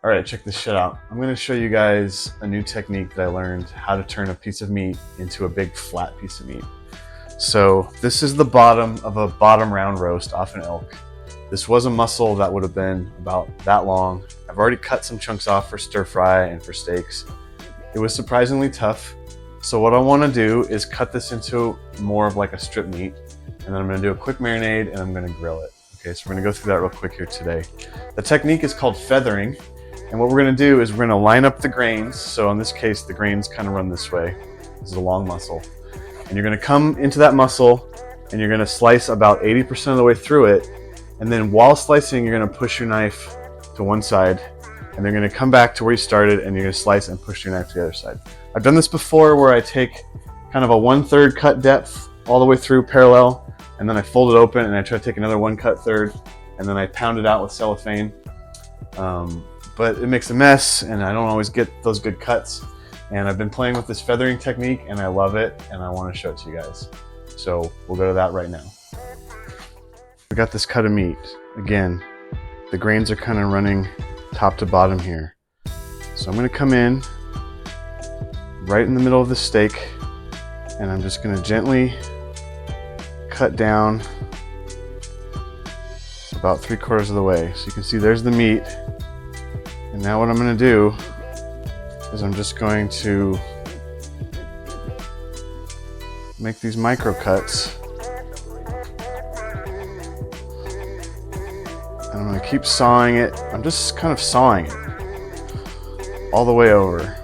All right, check this shit out. I'm gonna show you guys a new technique that I learned, how to turn a piece of meat into a big flat piece of meat. So this is the bottom of a bottom round roast off an elk. This was a muscle that would have been about that long. I've already cut some chunks off for stir fry and for steaks. It was surprisingly tough. So what I wanna do is cut this into more of like a strip meat, and then I'm gonna do a quick marinade and I'm gonna grill it. Okay, so we're gonna go through that real quick here today. The technique is called feathering. And what we're gonna do is we're gonna line up the grains. So in this case, the grains kind of run this way. This is a long muscle. And you're gonna come into that muscle and you're gonna slice about 80% of the way through it. And then while slicing, you're gonna push your knife to one side and they're gonna come back to where you started and you're gonna slice and push your knife to the other side. I've done this before where I take kind of a 1/3 cut depth all the way through parallel, and then I fold it open and I try to take another 1 cut third, and then I pound it out with cellophane. But it makes a mess and I don't always get those good cuts. And I've been playing with this feathering technique and I love it and I want to show it to you guys. So we'll go to that right now. We got this cut of meat. Again, the grains are kind of running top to bottom here. So I'm going to come in right in the middle of the steak and I'm just going to gently cut down about 3/4 of the way. So you can see there's the meat. And now what I'm going to do is I'm just going to make these micro cuts. And I'm going to keep sawing it. I'm just kind of sawing it all the way over.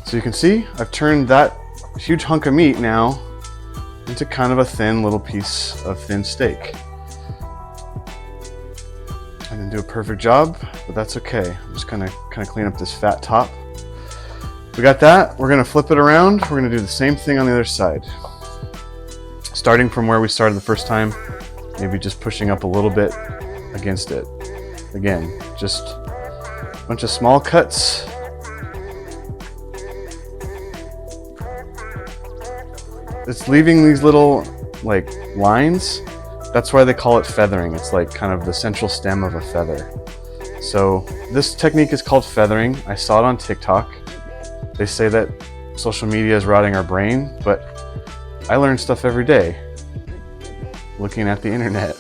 So you can see I've turned that huge hunk of meat now into kind of a thin little piece of thin steak. I didn't do a perfect job, but that's okay. I'm just gonna kind of clean up this fat top. We got that. We're gonna flip it around. We're gonna do the same thing on the other side. Starting from where we started the first time, maybe just pushing up a little bit against it. Again, just a bunch of small cuts. It's leaving these little like lines. That's why they call it feathering. It's like kind of the central stem of a feather. So this technique is called feathering. I saw it on TikTok. They say that social media is rotting our brain, but I learn stuff every day looking at the internet.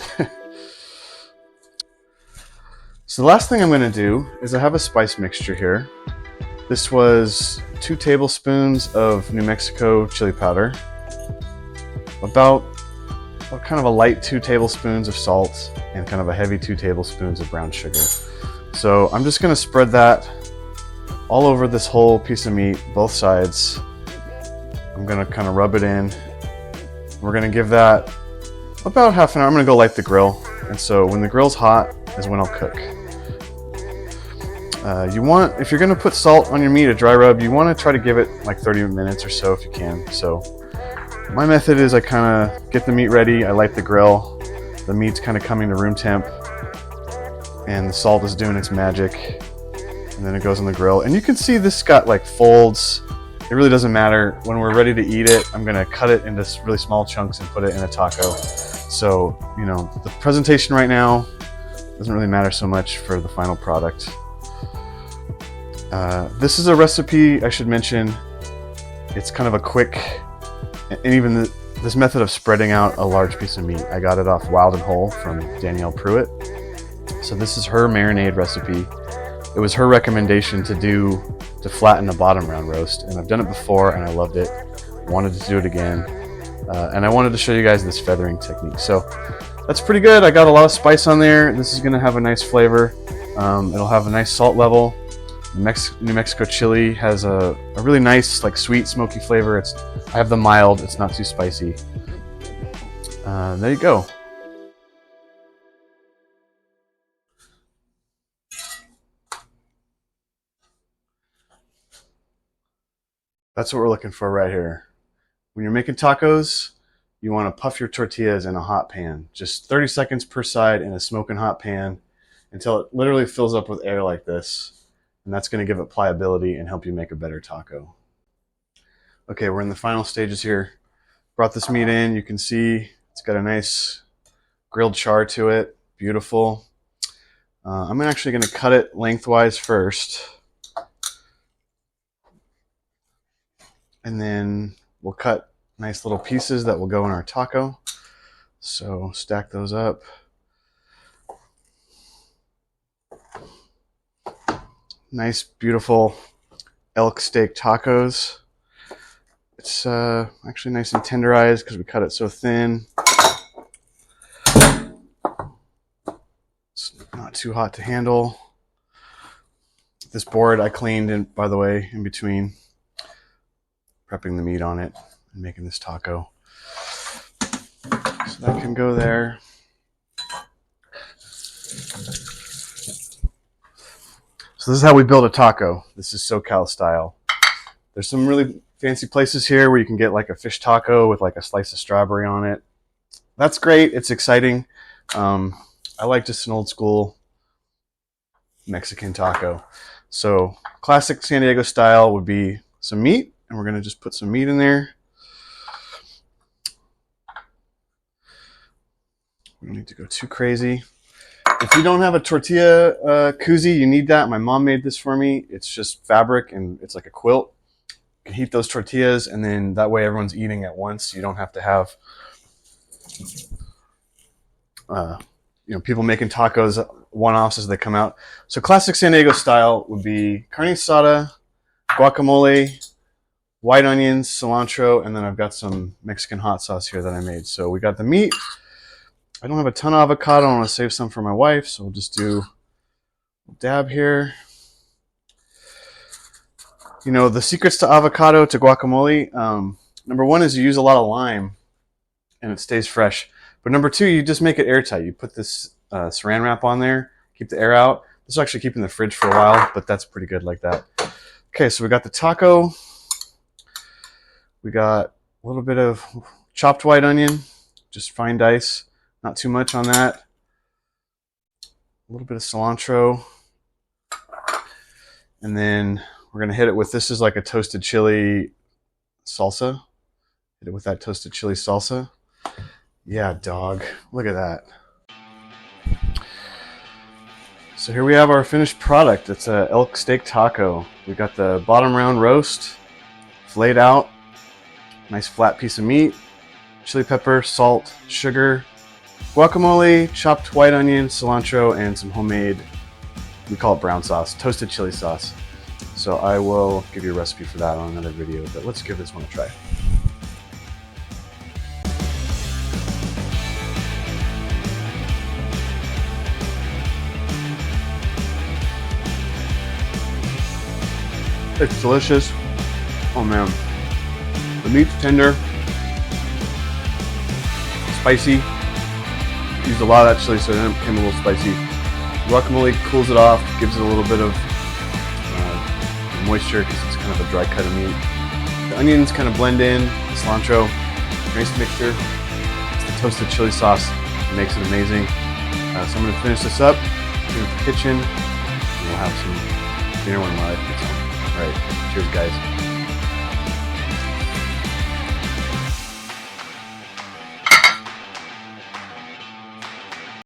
So the last thing I'm gonna do is I have a spice mixture here. This was 2 tablespoons of New Mexico chili powder, about kind of a light 2 tablespoons of salt, and kind of a heavy 2 tablespoons of brown sugar. So I'm just gonna spread that all over this whole piece of meat, both sides. I'm gonna kind of rub it in. We're gonna give that about half an hour. I'm gonna go light the grill. And so when the grill's hot is when I'll cook. If you're gonna put salt on your meat, a dry rub, you wanna try to give it like 30 minutes or so if you can. So my method is I kind of get the meat ready, I light the grill, the meat's kind of coming to room temp, and the salt is doing its magic, and then it goes on the grill. And you can see this got like folds. It really doesn't matter. When we're ready to eat it, I'm gonna cut it into really small chunks and put it in a taco. So, you know, the presentation right now doesn't really matter so much for the final product. This is a recipe I should mention. It's kind of a quick, and even this method of spreading out a large piece of meat, I got it off Wild and Whole from Danielle Pruitt. So this is her marinade recipe. It was her recommendation to flatten a bottom round roast, and I've done it before and I loved it. Wanted to do it again, and I wanted to show you guys this feathering technique. So that's pretty good. I got a lot of spice on there. This is gonna have a nice flavor. It'll have a nice salt level. New Mexico chili has a really nice, like, sweet, smoky flavor. I have the mild, it's not too spicy. There you go. That's what we're looking for right here. When you're making tacos, you want to puff your tortillas in a hot pan. Just 30 seconds per side in a smoking hot pan until it literally fills up with air like this. And that's going to give it pliability and help you make a better taco. Okay, we're in the final stages here. Brought this meat in. You can see it's got a nice grilled char to it. Beautiful. I'm actually going to cut it lengthwise first. And then we'll cut nice little pieces that will go in our taco. So stack those up. Nice, beautiful elk steak tacos. It's actually nice and tenderized because we cut it so thin. It's not too hot to handle. This board I cleaned, in, by the way, in between prepping the meat on it and making this taco. So that can go there. So this is how we build a taco. This is SoCal style. There's some really fancy places here where you can get like a fish taco with like a slice of strawberry on it. That's great. It's exciting. I like just an old school Mexican taco. So classic San Diego style would be some meat, and we're going to just put some meat in there. We don't need to go too crazy. If you don't have a tortilla koozie, you need that. My mom made this for me. It's just fabric and it's like a quilt. You can heat those tortillas, and then that way everyone's eating at once. You don't have to have people making tacos one-offs as they come out. So classic San Diego style would be carne asada, guacamole, white onions, cilantro, and then I've got some Mexican hot sauce here that I made. So we got the meat. I don't have a ton of avocado. I want to save some for my wife, so we'll just do a dab here. You know, the secrets to avocado, to guacamole, number one is you use a lot of lime and it stays fresh. But number two, you just make it airtight. You put this saran wrap on there, keep the air out. This will actually keep in the fridge for a while, but that's pretty good like that. Okay, so we got the taco. We got a little bit of chopped white onion, just fine dice. Not too much on that. A little bit of cilantro. And then we're going to hit it with, this is like a toasted chili salsa. Hit it with that toasted chili salsa. Yeah, dog. Look at that. So here we have our finished product. It's a elk steak taco. We got the bottom round roast, flayed out, nice flat piece of meat, chili pepper, salt, sugar, guacamole, chopped white onion, cilantro, and some homemade, we call it brown sauce, toasted chili sauce. So I will give you a recipe for that on another video, but let's give this one a try. It's delicious. Oh man. The meat's tender, spicy. Used a lot of that chili, so it became a little spicy. Guacamole cools it off, gives it a little bit of moisture because it's kind of a dry cut of meat. The onions kind of blend in, cilantro, nice mixture. It's the toasted chili sauce that makes it amazing. So I'm going to finish this up, clean up the kitchen, and we'll have some dinner when my wife gets home. All right, cheers guys.